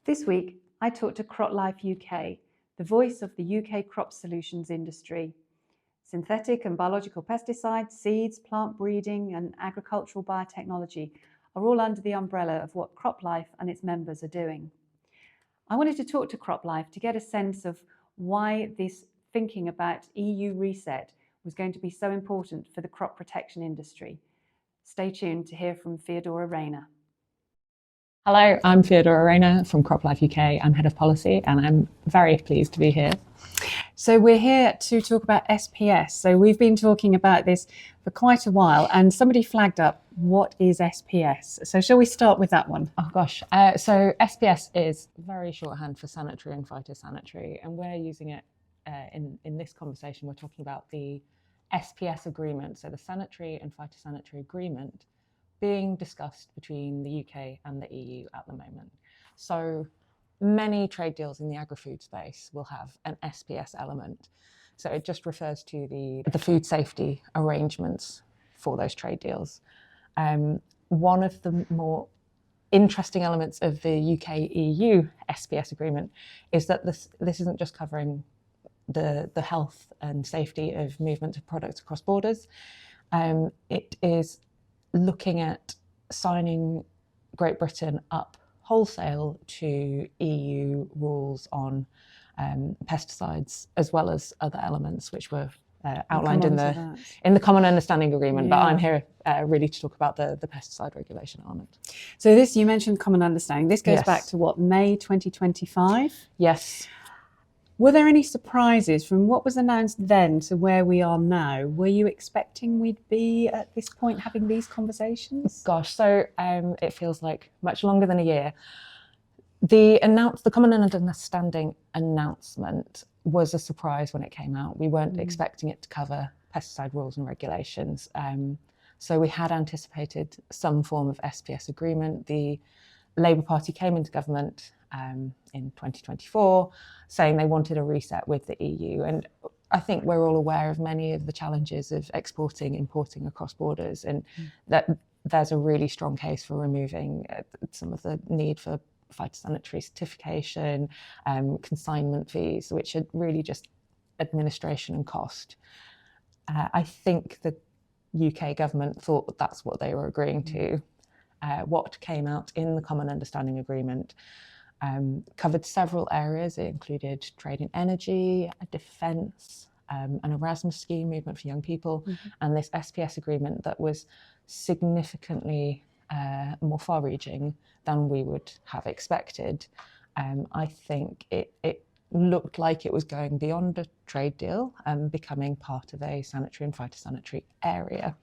This week, I talked to CropLife UK, the voice of the UK crop solutions industry. Synthetic and biological pesticides, seeds, plant breeding, and agricultural biotechnology are all under the umbrella of what CropLife and its members are doing. I wanted to talk to CropLife to get a sense of why this thinking about EU reset was going to be so important for the crop protection industry. Stay tuned to hear from Feodora Rayner. Hello, I'm Feodora Rayner from CropLife UK. I'm Head of Policy and I'm very pleased to be here. So we're here to talk about SPS. So we've been talking about this for quite a while and somebody flagged up, what is SPS? So shall we start with that one? Oh gosh, so SPS is very shorthand for sanitary and phytosanitary, and we're using it in this conversation. We're talking about the SPS agreement, so the sanitary and phytosanitary agreement being discussed between the UK and the EU at the moment. So many trade deals in the agri-food space will have an SPS element. So it just refers to the food safety arrangements for those trade deals. One of the more interesting elements of the UK-EU SPS agreement is that this isn't just covering the health and safety of movement of products across borders. It is looking at signing Great Britain up wholesale to EU rules on pesticides, as well as other elements which were outlined in the Common Understanding Agreement. Yeah. But I'm here really to talk about the pesticide regulation element. So this, you mentioned Common Understanding. This goes back to what, May 2025? Yes. Were there any surprises from what was announced then to where we are now? Were you expecting we'd be at this point having these conversations? Gosh, so it feels like much longer than a year. The Common Understanding announcement was a surprise when it came out. We weren't expecting it to cover pesticide rules and regulations. So we had anticipated some form of SPS agreement. The Labour Party came into government in 2024, saying they wanted a reset with the EU. And I think we're all aware of many of the challenges of importing across borders, and that there's a really strong case for removing some of the need for phytosanitary certification, consignment fees, which are really just administration and cost. I think the UK government thought that that's what they were agreeing to. What came out in the Common Understanding Agreement covered several areas. It included trade in energy, defence, an Erasmus scheme, movement for young people, and this SPS agreement that was significantly more far-reaching than we would have expected. I think it looked like it was going beyond a trade deal and becoming part of a sanitary and phytosanitary area.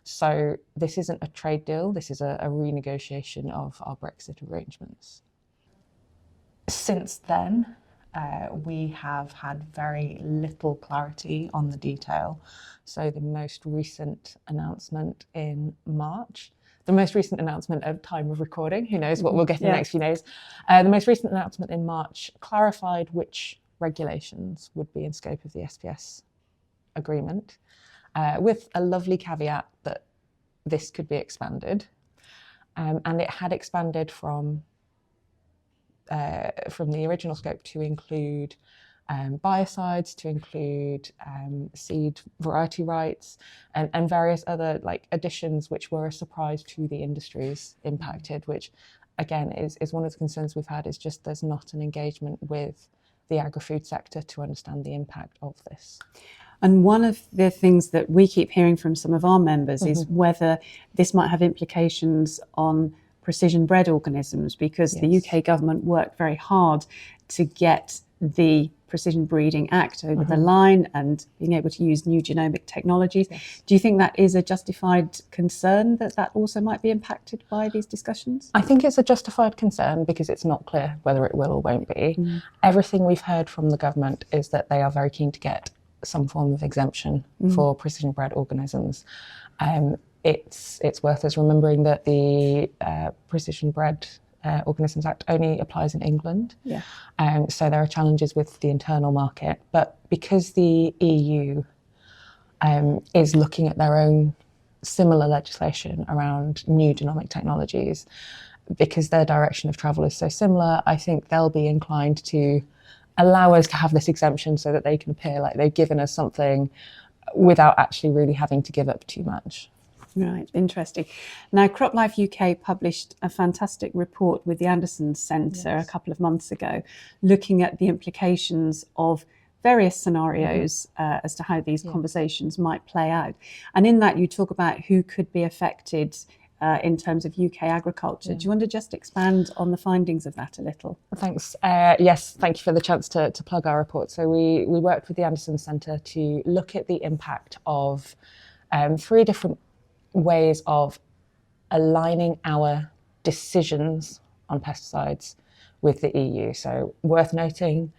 So this isn't a trade deal, this is a renegotiation of our Brexit arrangements. Since then, we have had very little clarity on the detail. So the most recent announcement in March, the most recent announcement at time of recording, who knows what we'll get in the next few days. The most recent announcement in March clarified which regulations would be in scope of the SPS agreement, with a lovely caveat that this could be expanded. And it had expanded from the original scope to include biocides, to include seed variety rights, and various other additions which were a surprise to the industries impacted, which again is one of the concerns we've had, is just there's not an engagement with the agri-food sector to understand the impact of this. And one of the things that we keep hearing from some of our members is whether this might have implications on precision bred organisms, because the UK government worked very hard to get the Precision Breeding Act over the line and being able to use new genomic technologies. Do you think that is a justified concern, that also might be impacted by these discussions? I think it's a justified concern because it's not clear whether it will or won't be. Everything we've heard from the government is that they are very keen to get some form of exemption for precision bred organisms. It's worth us remembering that the Precision Bred Organisms Act only applies in England. So there are challenges with the internal market. But because the EU is looking at their own similar legislation around new genomic technologies, because their direction of travel is so similar, I think they'll be inclined to allow us to have this exemption so that they can appear like they've given us something without actually really having to give up too much. Right, interesting. Now, CropLife UK published a fantastic report with the Anderson Centre a couple of months ago, looking at the implications of various scenarios as to how these conversations might play out. And in that, you talk about who could be affected in terms of UK agriculture. Do you want to just expand on the findings of that a little? Thanks. Yes, thank you for the chance to plug our report. So we worked with the Anderson Centre to look at the impact of 3 different ways of aligning our decisions on pesticides with the EU. So worth noting,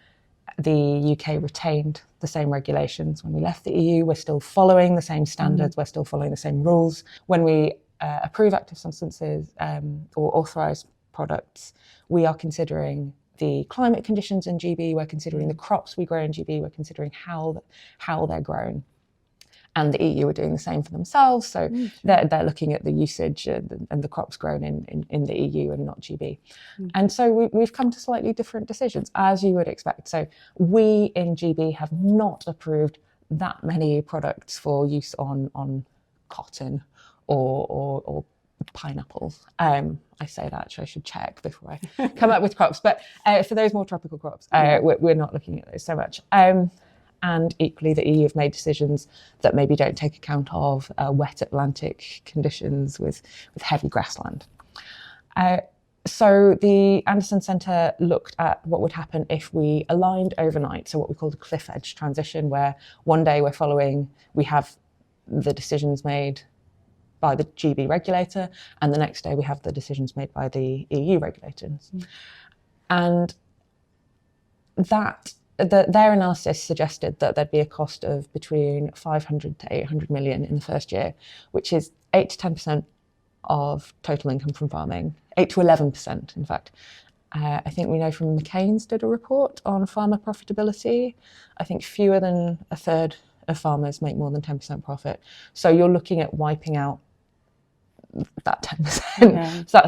the UK retained the same regulations when we left the EU. We're still following the same standards, we're still following the same rules. When we approve active substances or authorise products, we are considering the climate conditions in GB, we're considering the crops we grow in GB, we're considering how they're grown. And the EU are doing the same for themselves. So they're looking at the usage and the crops grown in the EU and not GB. And so we've come to slightly different decisions, as you would expect. So we in GB have not approved that many products for use on cotton or pineapples. I say that, so I should check before I come up with crops. But for those more tropical crops, we're not looking at those so much. And equally, the EU have made decisions that maybe don't take account of wet Atlantic conditions with heavy grassland. So the Anderson Centre looked at what would happen if we aligned overnight, so what we call the cliff edge transition, where one day we have the decisions made by the GB regulator, and the next day we have the decisions made by the EU regulators. And their analysis suggested that there'd be a cost of between 500 to 800 million in the first year, which is 8 to 10% of total income from farming, 8 to 11%, in fact. I think we know from McCain's did a report on farmer profitability. I think fewer than a third of farmers make more than 10% profit. So you're looking at wiping out that 10%. So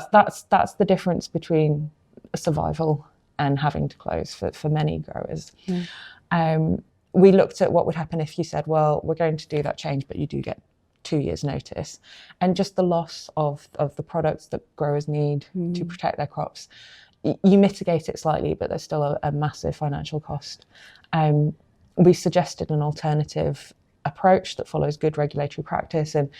that's the difference between survival and having to close for many growers. We looked at what would happen if you said, well, we're going to do that change, but you do get 2 years notice. And just the loss of the products that growers need to protect their crops, you mitigate it slightly, but there's still a massive financial cost. We suggested an alternative approach that follows good regulatory practice and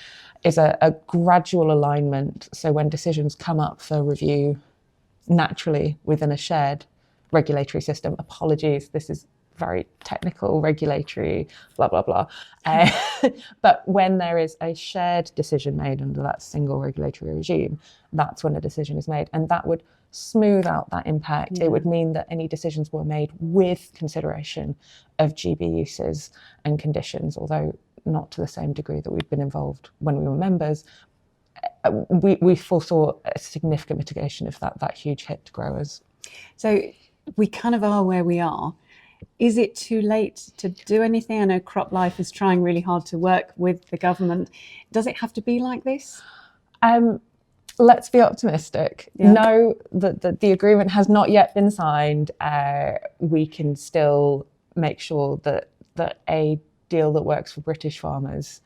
is a gradual alignment. So when decisions come up for review, naturally within a shared regulatory system. Apologies, this is very technical, regulatory, blah, blah, blah. But when there is a shared decision made under that single regulatory regime, that's when a decision is made. And that would smooth out that impact. It would mean that any decisions were made with consideration of GB uses and conditions, although not to the same degree that we've been involved when we were members. We foresaw a significant mitigation of that huge hit to growers. So we kind of are where we are. Is it too late to do anything? I know CropLife is trying really hard to work with the government. Does it have to be like this? Let's be optimistic. No, the agreement has not yet been signed. We can still make sure that a deal that works for British farmers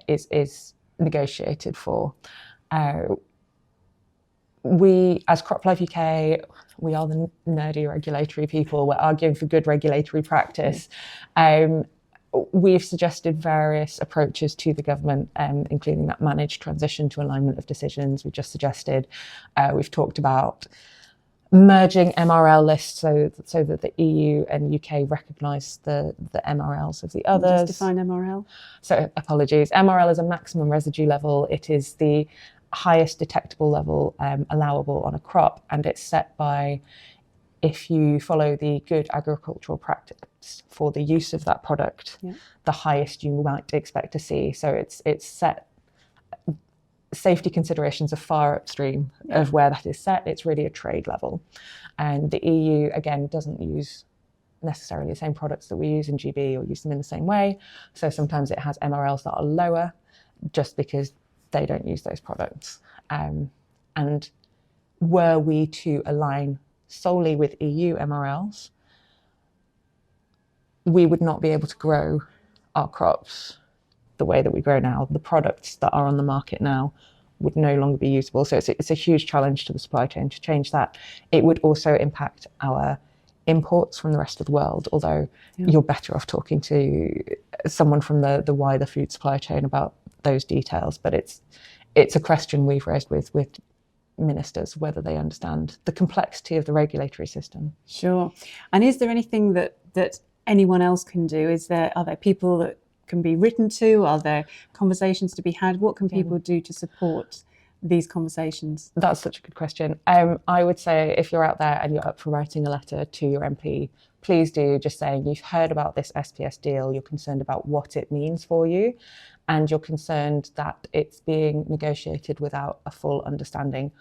is negotiated for. We, as CropLife UK, we are the nerdy regulatory people. We're arguing for good regulatory practice. We've suggested various approaches to the government, including that managed transition to alignment of decisions we just suggested. We've talked about merging MRL lists so that the EU and UK recognise the MRLs of the others. Just define MRL. So apologies. MRL is a maximum residue level. It is the highest detectable level allowable on a crop, and it's set by, if you follow the good agricultural practice for the use of that product, the highest you might expect to see. So it's set, safety considerations are far upstream of where that is set. It's really a trade level. And the EU, again, doesn't use necessarily the same products that we use in GB or use them in the same way. So sometimes it has MRLs that are lower just because they don't use those products. And were we to align solely with EU MRLs, we would not be able to grow our crops the way that we grow now. The products that are on the market now would no longer be usable. So it's a huge challenge to the supply chain to change that. It would also impact our imports from the rest of the world, although you're better off talking to someone from the wider food supply chain about those details. But it's a question we've raised with ministers, whether they understand the complexity of the regulatory system. Sure. And is there anything that anyone else can do? Are there people that can be written to? Are there conversations to be had? What can people do to support these conversations? That's such a good question. I would say if you're out there and you're up for writing a letter to your MP, please do, just saying you've heard about this SPS deal, you're concerned about what it means for you, and you're concerned that it's being negotiated without a full understanding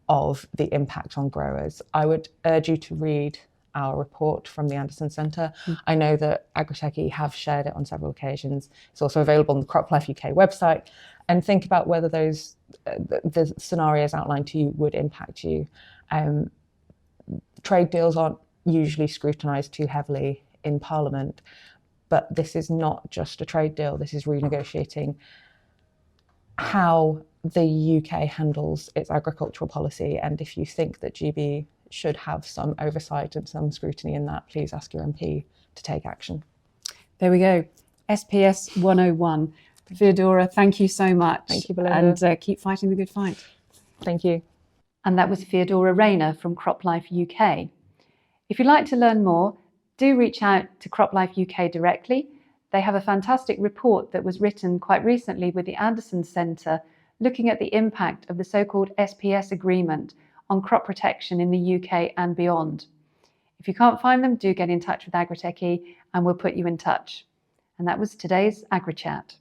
of the impact on growers. I would urge you to read our report from the Anderson Centre. I know that Agri-TechE have shared it on several occasions. It's also available on the CropLife UK website. And think about whether those the scenarios outlined to you would impact you. Trade deals aren't usually scrutinised too heavily in Parliament, but this is not just a trade deal. This is renegotiating how the UK handles its agricultural policy. And if you think that GB should have some oversight and some scrutiny in that, please ask your MP to take action. There we go. SPS 101. Feodora, thank you so much. Thank you, Belinda. And keep fighting the good fight. Thank you. And that was Feodora Rayner from CropLife UK. If you'd like to learn more, do reach out to CropLife UK directly. They have a fantastic report that was written quite recently with the Anderson Centre, looking at the impact of the so-called SPS agreement on crop protection in the UK and beyond. If you can't find them, do get in touch with Agri-TechE and we'll put you in touch. And that was today's Agri Chat.